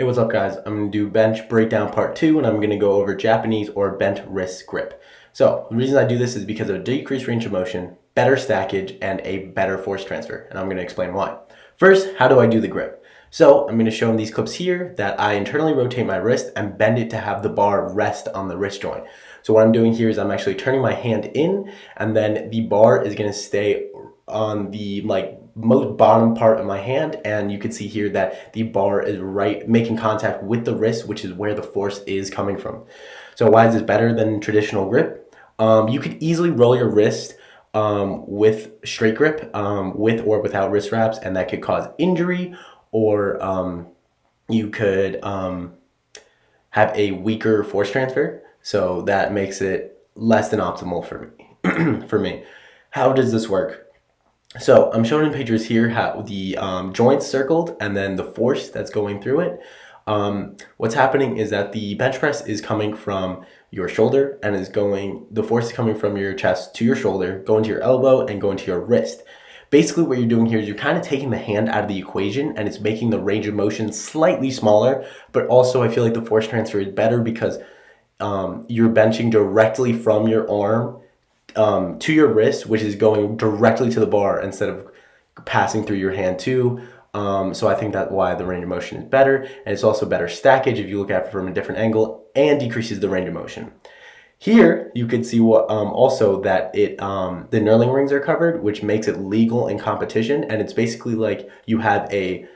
Hey, what's up guys? I'm going to do bench breakdown part 2 and I'm going to go over Japanese or bent wrist grip. So the reason I do this is because of a decreased range of motion, better stackage, and a better force transfer. And I'm going to explain why. First, how do I do the grip? So I'm going to show in these clips here that I internally rotate my wrist and bend it to have the bar rest on the wrist joint. So what I'm doing here is I'm actually turning my hand in and then the bar is going to stay on the most bottom part of my hand, and you can see here that the bar is right making contact with the wrist, which is where the force is coming from. So why is this better than traditional grip? You could easily roll your wrist with straight grip, with or without wrist wraps, and that could cause injury, or you could have a weaker force transfer, so that makes it less than optimal for me. For me, how does this work? So I'm showing in pictures here how the joints circled and then the force that's going through it. What's happening is that the bench press is coming from your shoulder and the force is coming from your chest to your shoulder, going to your elbow and going to your wrist. Basically what you're doing here is you're kind of taking the hand out of the equation and it's making the range of motion slightly smaller, but also I feel like the force transfer is better because you're benching directly from your arm to your wrist, which is going directly to the bar instead of passing through your hand too. So I think that's why the range of motion is better, and it's also better stackage if you look at it from a different angle, and decreases the range of motion. Here you could see what also that the knurling rings are covered, which makes it legal in competition, and it's basically like you have a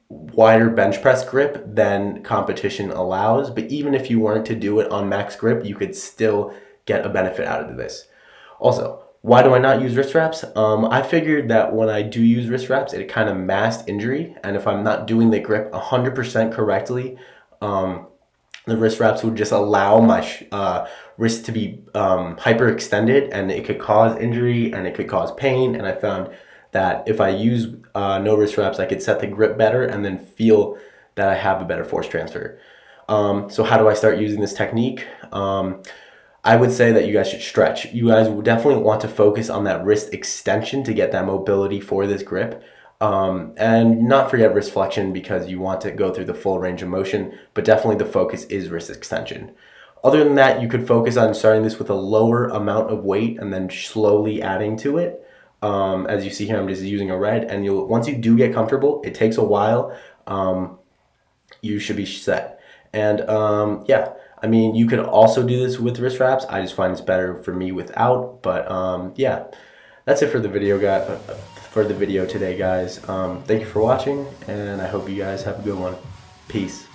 wider bench press grip than competition allows. But even if you weren't to do it on max grip, you could still get a benefit out of this. Also, why do I not use wrist wraps? I figured that when I do use wrist wraps, it kind of masks injury, and if I'm not doing the grip 100% correctly, the wrist wraps would just allow my wrist to be hyperextended, and it could cause injury and it could cause pain. And I found that if I use no wrist wraps, I could set the grip better and then feel that I have a better force transfer. So how do I start using this technique? I would say that you guys should stretch. You guys will definitely want to focus on that wrist extension to get that mobility for this grip. And not forget wrist flexion because you want to go through the full range of motion, but definitely the focus is wrist extension. Other than that, you could focus on starting this with a lower amount of weight and then slowly adding to it. As you see here, I'm just using a red, and once you do get comfortable, it takes a while, you should be set. And yeah, I mean, you could also do this with wrist wraps. I just find it's better for me without. But yeah, that's it for the video, today, guys. Thank you for watching, and I hope you guys have a good one. Peace.